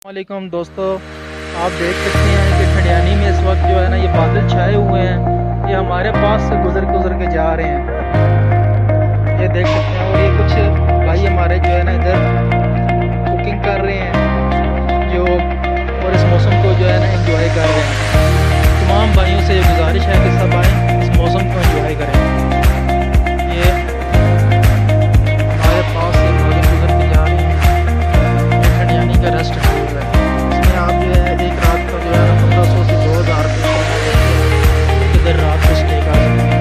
वालेकुम दोस्तों, आप देख सकते हैं कि ठंडियानी में इस वक्त जो है ना ये बादल छाए हुए हैं। ये हमारे पास से गुजर के जा रहे हैं, ये देख सकते हैं। और ये कुछ भाई हमारे जो है ना इधर कुकिंग कर रहे हैं जो, और इस मौसम को जो है ना एंजॉय कर रहे हैं। तमाम भाइयों से गुजारिश है कि सब आएँ, इस मौसम को एंजॉय करें। ये हमारे पास से गुजर के जा रहे हैं, ये ठंडियानी का रेस्ट है। इसमें आप जो है एक रात का जो है ना 1500 से 2000 रुपये इधर रात को स्टे कर सकते हैं।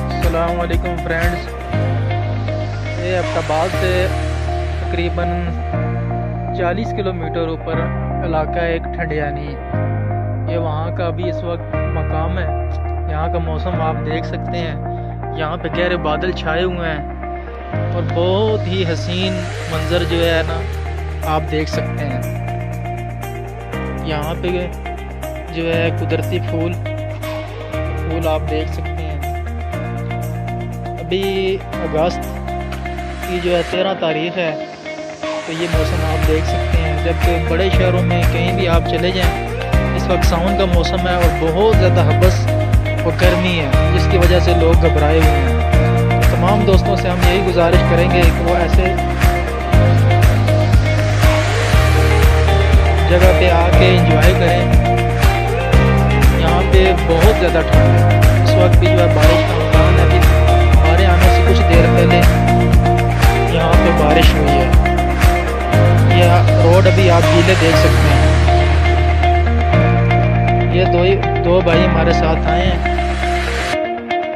अस्सलामुअलैकुम फ्रेंड्स, ये अब्टाबाद से तकरीबन 40 किलोमीटर ऊपर इलाका है एक ठंडियानी। ये वहाँ का भी इस वक्त मकाम है। यहाँ का मौसम आप देख सकते हैं, यहाँ पे गहरे बादल छाए हुए हैं और बहुत ही हसीन मंजर जो है ना आप देख सकते हैं। यहाँ पे जो है कुदरती फूल आप देख सकते हैं। अभी अगस्त की जो है 13 तारीख़ है, तो ये मौसम आप देख सकते हैं। जब बड़े शहरों में कहीं भी आप चले जाएं, इस वक्त सावन का मौसम है और बहुत ज़्यादा हबस और गर्मी है, जिसकी वजह से लोग घबराए हुए हैं। तमाम दोस्तों से हम यही गुजारिश करेंगे कि वो ऐसे जगह पे आके एंजॉय करें। यहाँ पे बहुत ज़्यादा ठंड है, इस वक्त भी जो है बारिश का इम्कान है। अभी हमारे आने से कुछ देर पहले यहाँ पे बारिश हुई है। यह रोड अभी आप गीले देख सकते हैं। ये दो भाई हमारे साथ आए हैं,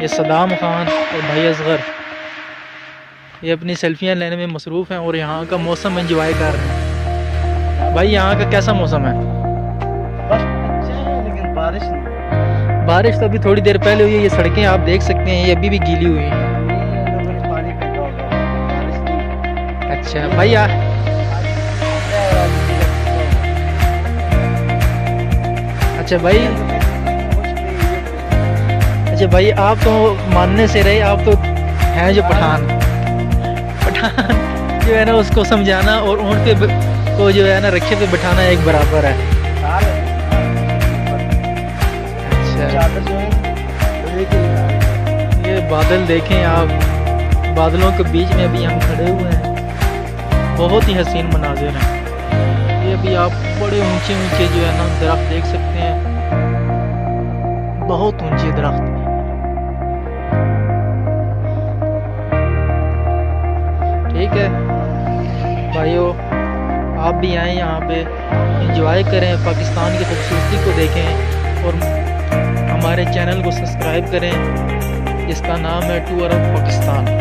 ये सदाम खान और भाई असगर। ये अपनी सेल्फियाँ लेने में मसरूफ़ हैं और यहाँ का मौसम एंजॉय कर रहे हैं। भाई यहाँ का कैसा मौसम है? बस अच्छा है, लेकिन बारिश नहीं। बारिश तो अभी थोड़ी देर पहले हुई है। ये सड़कें आप देख सकते हैं, ये अभी भी गीली हुई हैं। पानी फेंका होगा, बारिश नहीं। अच्छा भाई अच्छा भाई आप तो मानने से रहे, आप तो हैं जो पठान जो है ना उसको समझाना और ऊँट पे को जो है ना रिक्शे पे बिठाना एक बराबर है। अच्छा, ये बादल देखें आप, बादलों के बीच में अभी हम खड़े हुए हैं। बहुत ही हसीन मनाजिर हैं। भी आप बड़े ऊंचे ऊंचे जो है ना दरख्त देख सकते हैं, बहुत ऊंचे दरख्त। ठीक है भाइयों, आप भी आएँ यहाँ पे, एंजॉय करें, पाकिस्तान की खूबसूरती को देखें और हमारे चैनल को सब्सक्राइब करें जिसका नाम है टूर ऑफ पाकिस्तान।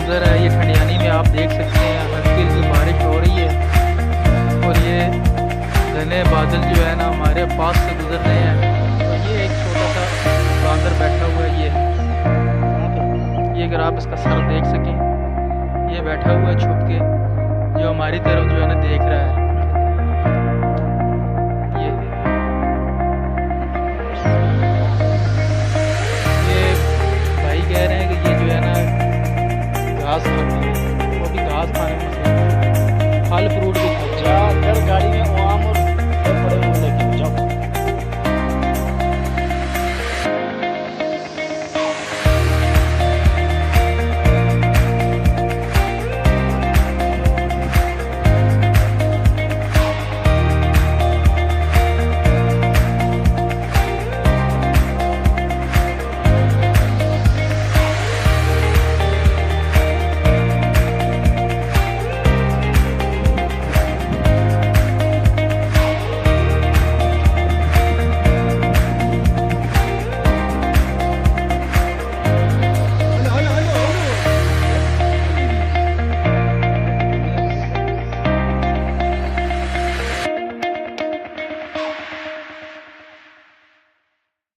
मंजर है ये ठंडियानी में, आप देख सकते हैं हल्की हल्की बारिश हो रही है और ये घने बादल जो है ना हमारे पास से गुजर रहे हैं। और ये एक छोटा सा बांदर बैठा हुआ है, ये अगर आप इसका सर देख सकें, ये बैठा हुआ है छुप के, जो हमारी तरफ जो है ना देख रहा है। ये भाई कह रहे हैं कि ये जो है ना घास